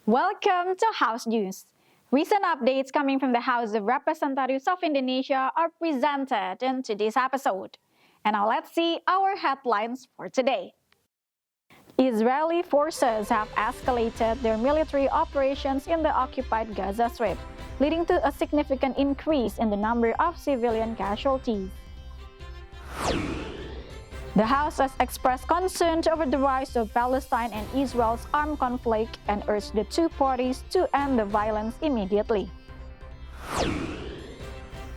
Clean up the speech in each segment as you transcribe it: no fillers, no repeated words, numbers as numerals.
Welcome to House News. Recent updates coming from the House of Representatives of Indonesia are presented in today's episode. And now let's see our headlines for today. Israeli forces have escalated their military operations in the occupied Gaza Strip, leading to a significant increase in the number of civilian casualties. The House has expressed concern over the rise of Palestine and Israel's armed conflict and urged the two parties to end the violence immediately.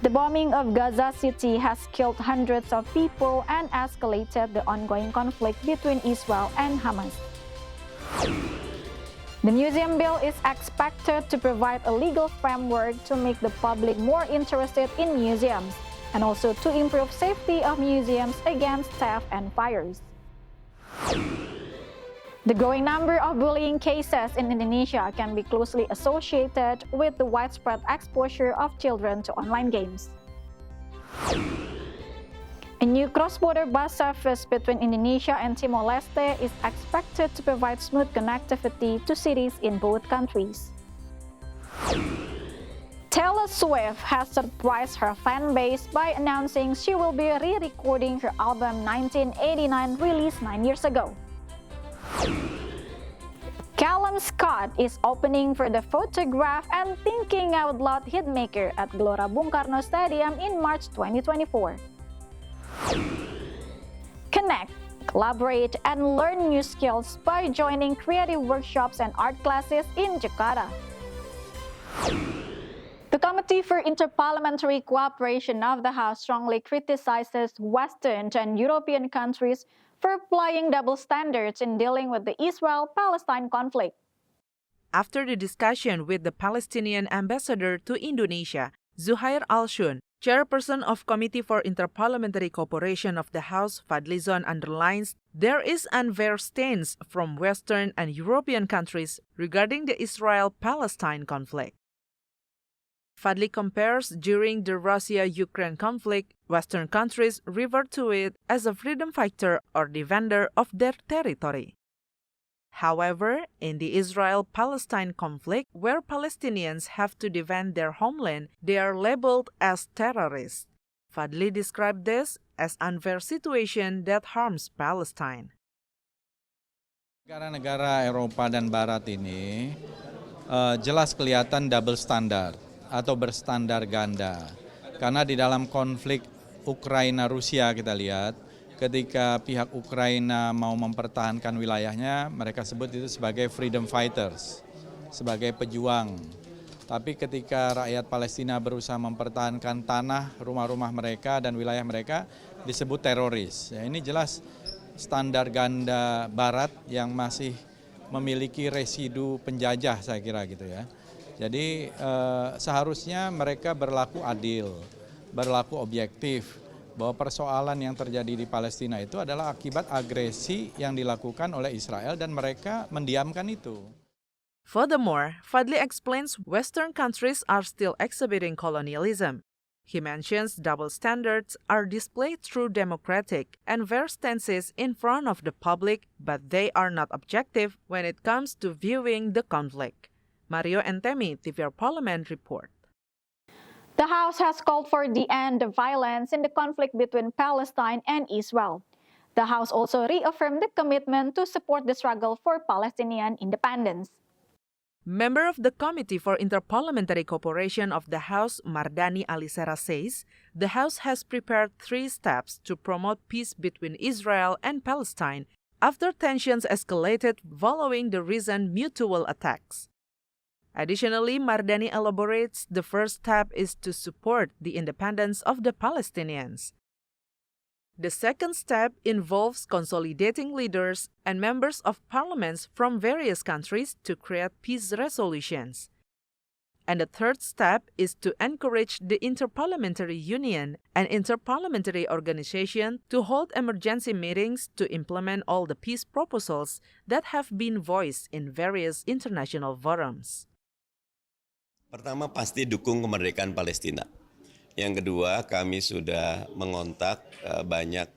The bombing of Gaza City has killed hundreds of people and escalated the ongoing conflict between Israel and Hamas. The museum bill is expected to provide a legal framework to make the public more interested in museums, and also to improve safety of museums against theft and fires. The growing number of bullying cases in Indonesia can be closely associated with the widespread exposure of children to online games. A new cross-border bus service between Indonesia and Timor-Leste is expected to provide smooth connectivity to cities in both countries. Taylor Swift has surprised her fan base by announcing she will be re-recording her album 1989 released 9 years ago. Callum Scott is opening for the Photograph and Thinking Out Loud hitmaker at Gelora Bung Karno Stadium in March 2024. Connect, collaborate, and learn new skills by joining creative workshops and art classes in Jakarta. The Committee for Interparliamentary Cooperation of the House strongly criticizes Western and European countries for applying double standards in dealing with the Israel-Palestine conflict. After the discussion with the Palestinian ambassador to Indonesia, Zuhair Al-Shun, chairperson of Committee for Interparliamentary Cooperation of the House, Fadlizon, underlines there is unfair stance from Western and European countries regarding the Israel-Palestine conflict. Fadli compares during the Russia-Ukraine conflict, Western countries refer to it as a freedom fighter or defender of their territory. However, in the Israel-Palestine conflict, where Palestinians have to defend their homeland, they are labeled as terrorists. Fadli described this as unfair situation that harms Palestine. Negara-negara Eropa dan Barat ini jelas kelihatan double standard atau berstandar ganda. Karena di dalam konflik Ukraina-Rusia kita lihat, ketika pihak Ukraina mau mempertahankan wilayahnya, mereka sebut itu sebagai freedom fighters, sebagai pejuang. Tapi ketika rakyat Palestina berusaha mempertahankan tanah, rumah-rumah mereka dan wilayah mereka, disebut teroris. Ya, ini jelas standar ganda Barat yang masih memiliki residu penjajah, saya kira gitu ya. Jadi seharusnya mereka berlaku adil, berlaku objektif, bahwa persoalan yang terjadi di Palestina itu adalah akibat agresi yang dilakukan oleh Israel dan mereka mendiamkan itu. Furthermore, Fadli explains Western countries are still exhibiting colonialism. He mentions double standards are displayed through democratic and fair stances in front of the public, but they are not objective when it comes to viewing the conflict. Mario Entemi, TVR Parlemen report. The House has called for the end of violence in the conflict between Palestine and Israel. The House also reaffirmed the commitment to support the struggle for Palestinian independence. Member of the Committee for Interparliamentary Cooperation of the House, Mardani Alisera, says the House has prepared 3 steps to promote peace between Israel and Palestine after tensions escalated following the recent mutual attacks. Additionally, Mardani elaborates the first step is to support the independence of the Palestinians. The second step involves consolidating leaders and members of parliaments from various countries to create peace resolutions. And the third step is to encourage the Interparliamentary Union, an interparliamentary organization, to hold emergency meetings to implement all the peace proposals that have been voiced in various international forums. Pertama pasti dukung kemerdekaan Palestina. Yang kedua, kami sudah mengontak banyak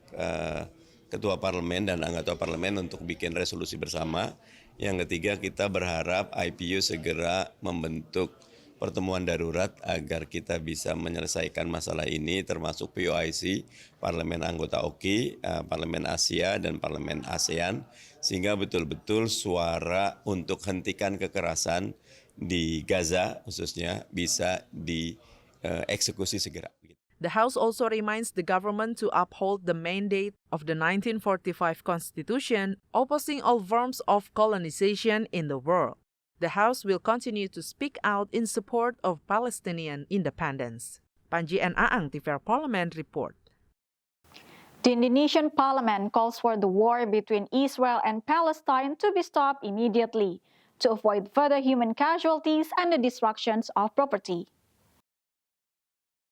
ketua parlemen dan anggota parlemen untuk bikin resolusi bersama Yang ketiga, kita berharap IPU segera membentuk pertemuan darurat agar kita bisa menyelesaikan masalah ini, termasuk POIC, Parlemen Anggota OKI, Parlemen Asia, dan Parlemen ASEAN, sehingga betul-betul suara untuk hentikan kekerasan di Gaza khususnya bisa dieksekusi segera. The House also reminds the government to uphold the mandate of the 1945 Constitution, opposing all forms of colonization in the world. The House will continue to speak out in support of Palestinian independence. Panji and Aang, TVR Parlemen report. The Indonesian parliament calls for the war between Israel and Palestine to be stopped immediately to avoid further human casualties and the destructions of property.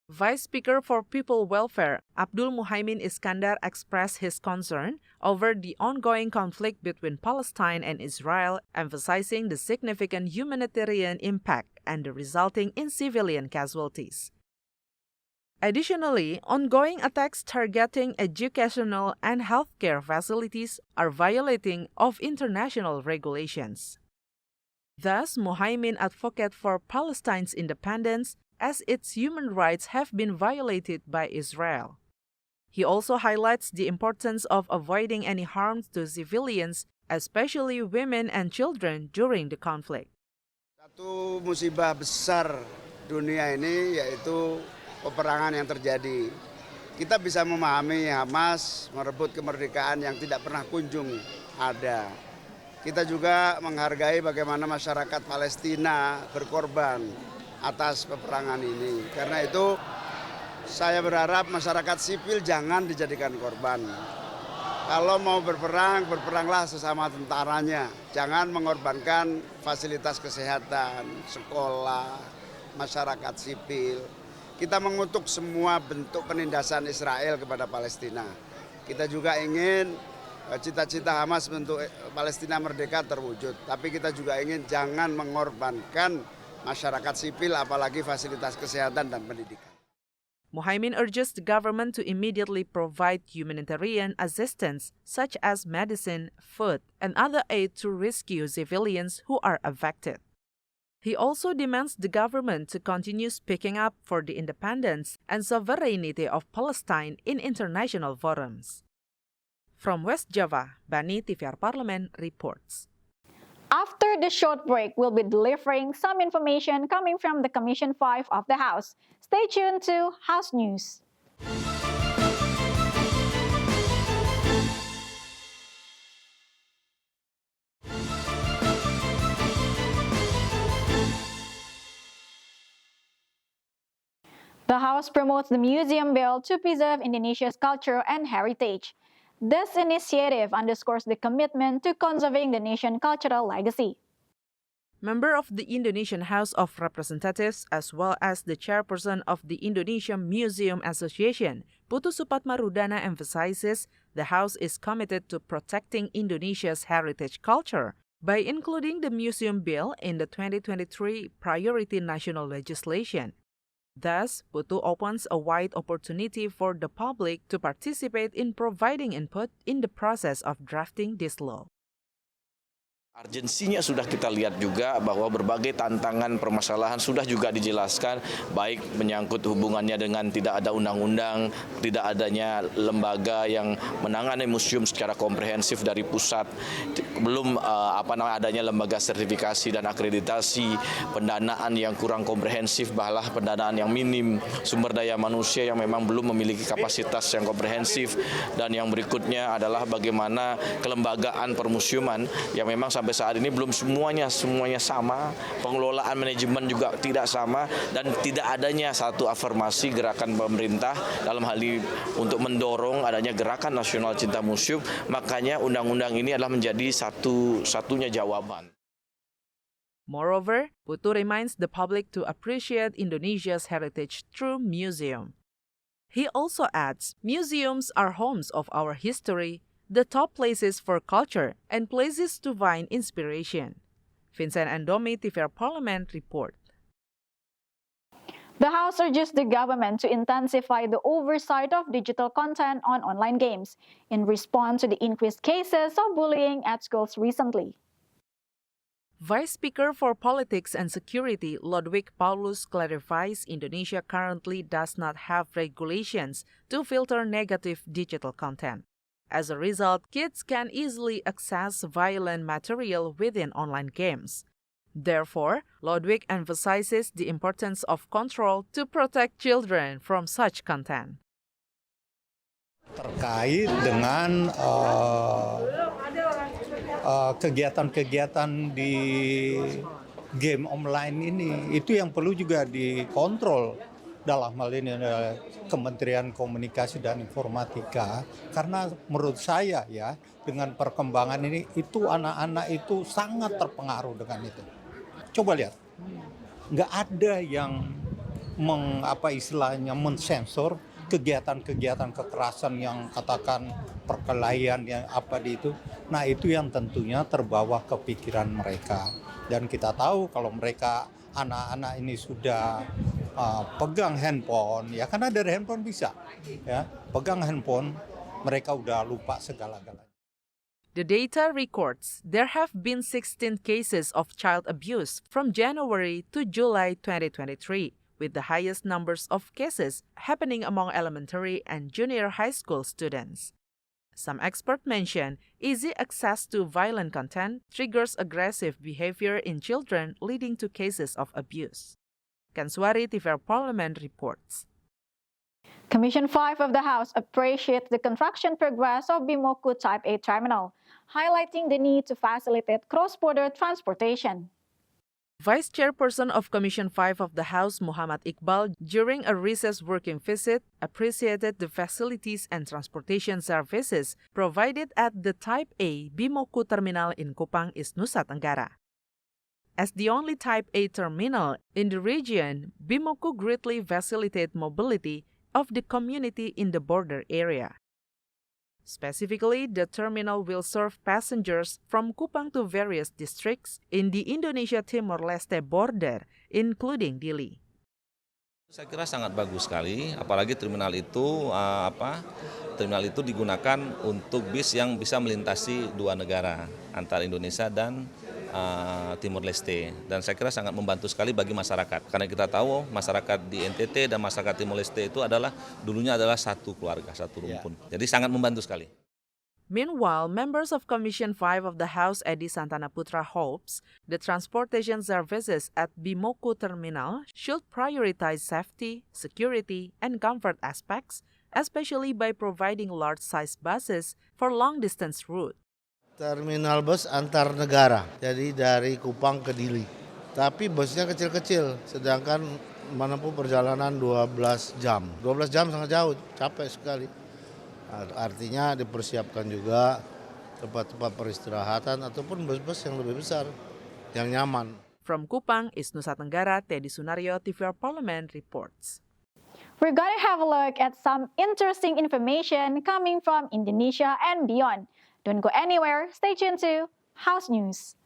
Vice Speaker for People Welfare Abdul Muhaimin Iskandar expressed his concern over the ongoing conflict between Palestine and Israel, emphasizing the significant humanitarian impact and the resulting in civilian casualties. Additionally, ongoing attacks targeting educational and healthcare facilities are violating of international regulations. Thus, Muhaimin advocated for Palestine's independence as its human rights have been violated by Israel. He also highlights the importance of avoiding any harm to civilians, especially women and children during the conflict. Satu musibah besar dunia ini yaitu peperangan yang terjadi. Kita bisa memahami Hamas merebut kemerdekaan yang tidak pernah kunjung ada. Kita juga menghargai bagaimana masyarakat Palestina berkorban atas peperangan ini. Karena itu saya berharap masyarakat sipil jangan dijadikan korban. Kalau mau berperang, berperanglah sesama tentaranya. Jangan mengorbankan fasilitas kesehatan, sekolah, masyarakat sipil. Kita mengutuk semua bentuk penindasan Israel kepada Palestina. Kita juga ingin cita-cita Hamas bentuk Palestina merdeka terwujud. Tapi kita juga ingin jangan mengorbankan masyarakat sipil, apalagi fasilitas kesehatan dan pendidikan. Muhaimin urges the government to immediately provide humanitarian assistance such as medicine, food, and other aid to rescue civilians who are affected. He also demands the government to continue speaking up for the independence and sovereignty of Palestine in international forums. From West Java, Bani, TVR Parlemen reports. After the short break, we'll be delivering some information coming from the Commission 5 of the House. Stay tuned to House News. The House promotes the Museum Bill to preserve Indonesia's culture and heritage. This initiative underscores the commitment to conserving the nation's cultural legacy. Member of the Indonesian House of Representatives as well as the chairperson of the Indonesia Museum Association, Putu Supatmarudana emphasizes the House is committed to protecting Indonesia's heritage culture by including the Museum Bill in the 2023 Priority National Legislation. Thus, Putu opens a wide opportunity for the public to participate in providing input in the process of drafting this law. Urgensinya sudah kita lihat juga bahwa berbagai tantangan permasalahan sudah juga dijelaskan, baik menyangkut hubungannya dengan tidak ada undang-undang, tidak adanya lembaga yang menangani museum secara komprehensif dari pusat, belum adanya lembaga sertifikasi dan akreditasi, pendanaan yang kurang komprehensif, bahlah pendanaan yang minim, sumber daya manusia yang memang belum memiliki kapasitas yang komprehensif, dan yang berikutnya adalah bagaimana kelembagaan permuseuman yang memang sampai saat ini belum semuanya sama, pengelolaan manajemen juga tidak sama, dan tidak adanya satu afirmasi gerakan pemerintah dalam hal ini untuk mendorong adanya gerakan nasional cinta museum. Makanya undang-undang ini adalah menjadi satu-satunya jawaban. Moreover, Putu reminds the public to appreciate Indonesia's heritage through museum. He also adds, museums are homes of our history, the top places for culture, and places to find inspiration. Vincent Andomi, TVR Parlemen report. The House urges the government to intensify the oversight of digital content on online games in response to the increased cases of bullying at schools recently. Vice Speaker for Politics and Security Ludwig Paulus clarifies Indonesia currently does not have regulations to filter negative digital content. As a result, kids can easily access violent material within online games. Therefore, Ludwig emphasizes the importance of control to protect children from such content. Terkait dengan kegiatan-kegiatan di game online ini, itu yang perlu juga dikontrol dalam hal ini adalah Kementerian Komunikasi dan Informatika, karena menurut saya ya dengan perkembangan ini itu anak-anak itu sangat terpengaruh dengan itu. Coba lihat, nggak ada yang mensensor kegiatan-kegiatan kekerasan yang katakan perkelahian yang apa di itu. Nah itu yang tentunya terbawa ke pikiran mereka. Dan kita tahu kalau mereka anak-anak ini sudah pegang handphone, ya karena dari handphone bisa, ya pegang handphone mereka udah lupa segala-galanya. The data records there have been 16 cases of child abuse from January to July 2023. With the highest numbers of cases happening among elementary and junior high school students. Some experts mention easy access to violent content triggers aggressive behavior in children, leading to cases of abuse. Kanswari TVR Parlemen reports. Commission 5 of the House appreciates the construction progress of Bimoku Type A terminal, highlighting the need to facilitate cross-border transportation. Vice Chairperson of Commission 5 of the House, Muhammad Iqbal, during a recess working visit, appreciated the facilities and transportation services provided at the Type A Bimoku terminal in Kupang, East Nusa Tenggara. As the only Type A terminal in the region, Bimoku greatly facilitates mobility of the community in the border area. Specifically, the terminal will serve passengers from Kupang to various districts in the Indonesia Timor-Leste border, including Dili. Saya kira sangat bagus sekali, apalagi terminal itu digunakan untuk bis yang bisa melintasi dua negara, antara Indonesia dan Timor Leste, dan saya kira sangat membantu sekali bagi masyarakat, karena kita tahu masyarakat di NTT dan masyarakat Timor Leste itu dulunya adalah satu keluarga, satu rumpun, jadi sangat membantu sekali. Meanwhile, members of Commission 5 of the House, Edi Santana Putra, hopes the transportation services at Bimoku Terminal should prioritize safety, security, and comfort aspects, especially by providing large-size buses for long-distance route. Terminal bus antar negara, jadi dari Kupang ke Dili. Tapi busnya kecil-kecil, sedangkan menempuh perjalanan 12 jam. 12 jam sangat jauh, capek sekali. Artinya dipersiapkan juga tempat-tempat peristirahatan ataupun bus-bus yang lebih besar, yang nyaman. From Kupang, East Nusa Tenggara, Teddy Sunario, TVR Parlemen reports. We're going to have a look at some interesting information coming from Indonesia and beyond. Don't go anywhere, stay tuned to House News.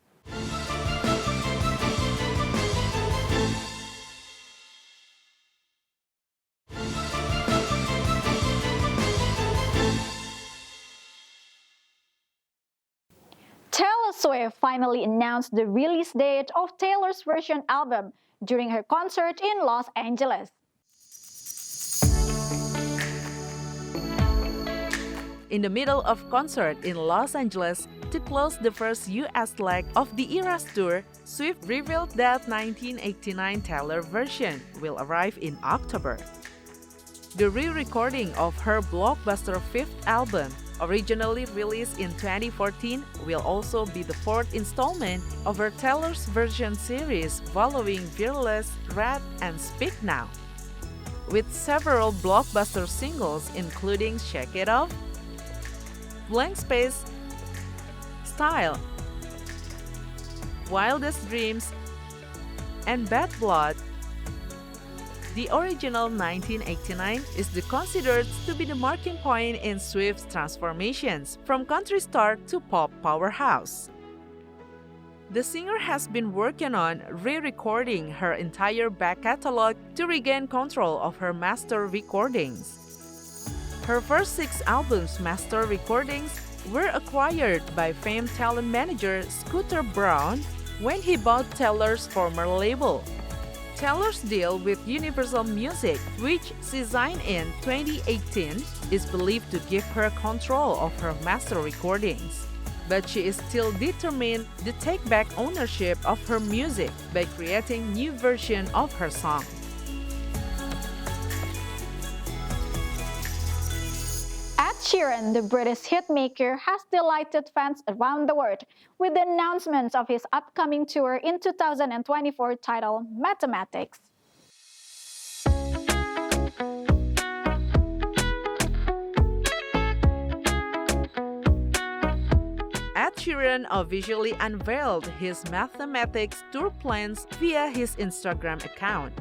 Taylor Swift finally announced the release date of Taylor's version album during her concert in Los Angeles. In the middle of concert in Los Angeles, to close the first U.S. leg of the Eras Tour, Swift revealed that 1989 Taylor version will arrive in October. The re-recording of her blockbuster fifth album, originally released in 2014, will also be the fourth installment of her Taylor's version series following Fearless, Red, and Speak Now. With several blockbuster singles including Shake It Off, Blank Space, Style, Wildest Dreams, and Bad Blood, the original 1989 is considered to be the marking point in Swift's transformations from country star to pop powerhouse. The singer has been working on re-recording her entire back catalog to regain control of her master recordings. Her first 6 albums' master recordings were acquired by famed talent manager Scooter Braun, when he bought Taylor's former label. Taylor's deal with Universal Music, which she signed in 2018, is believed to give her control of her master recordings. But she is still determined to take back ownership of her music by creating new versions of her song. Ed Sheeran, the British hitmaker, has delighted fans around the world with the announcement of his upcoming tour in 2024 titled Mathematics. Ed Sheeran officially unveiled his Mathematics tour plans via his Instagram account.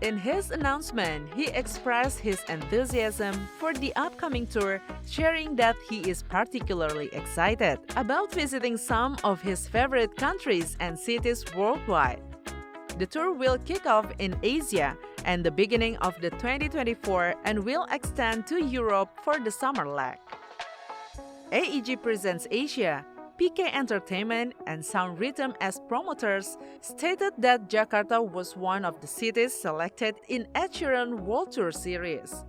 In his announcement, he expressed his enthusiasm for the upcoming tour, sharing that he is particularly excited about visiting some of his favorite countries and cities worldwide. The tour will kick off in Asia and the beginning of the 2024 and will extend to Europe for the summer leg. AEG Presents Asia, PK Entertainment, and Sound Rhythm as promoters stated that Jakarta was one of the cities selected in Ed Sheeran World Tour series.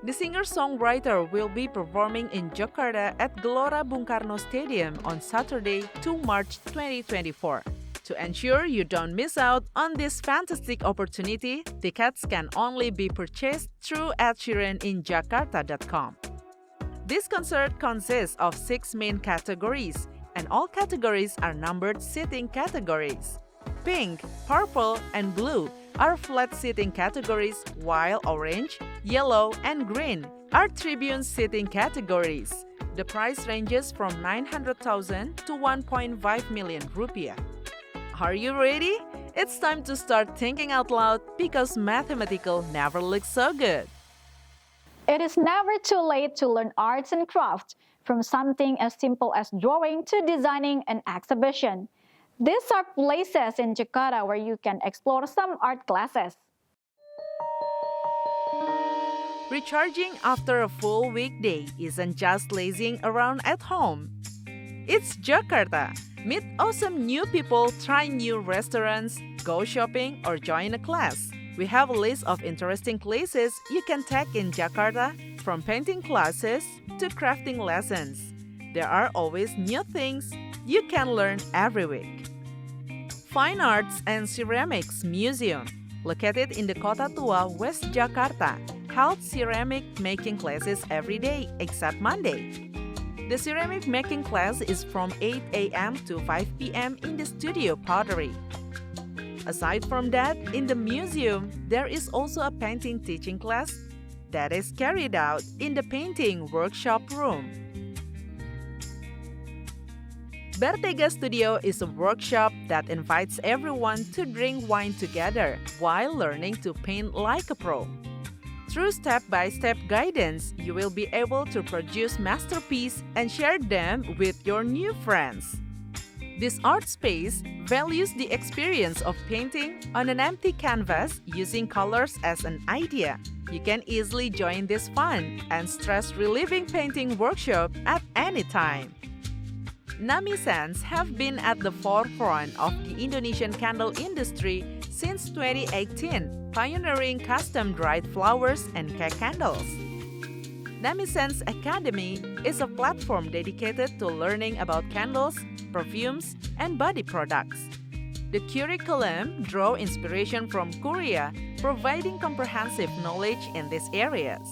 The singer-songwriter will be performing in Jakarta at Gelora Bung Karno Stadium on Saturday, 2 March 2024. To ensure you don't miss out on this fantastic opportunity, tickets can only be purchased through edsheeraninjakarta.com. This concert consists of 6 main categories, and all categories are numbered seating categories. Pink, purple, and blue are flat seating categories, while orange, yellow, and green are tribune seating categories. The price ranges from 900,000 to 1.5 million rupiah. Are you ready? It's time to start thinking out loud because mathematical never looks so good. It is never too late to learn arts and crafts, from something as simple as drawing to designing an exhibition. These are places in Jakarta where you can explore some art classes. Recharging after a full weekday isn't just lazing around at home. It's Jakarta. Meet awesome new people, try new restaurants, go shopping, or join a class. We have a list of interesting places you can take in Jakarta, from painting classes to crafting lessons. There are always new things you can learn every week. Fine Arts and Ceramics Museum, located in the Kota Tua, West Jakarta, held ceramic making classes every day except Monday. The ceramic making class is from 8 a.m. to 5 p.m. in the Studio Pottery. Aside from that, in the museum, there is also a painting teaching class that is carried out in the painting workshop room. Bertega Studio is a workshop that invites everyone to drink wine together while learning to paint like a pro. Through step-by-step guidance, you will be able to produce masterpieces and share them with your new friends. This art space values the experience of painting on an empty canvas using colors as an idea. You can easily join this fun and stress-relieving painting workshop at any time. Nami Scents have been at the forefront of the Indonesian candle industry since 2018, pioneering custom-dried flowers and cake candles. Nami Scents Academy is a platform dedicated to learning about candles, perfumes, and body products. The curriculum draws inspiration from Korea, providing comprehensive knowledge in these areas.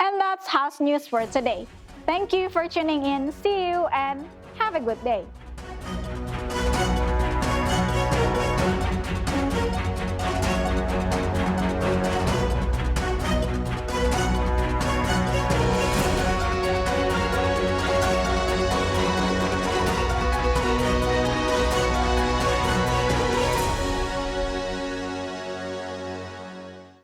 And that's House News for today. Thank you for tuning in. See you and have a good day.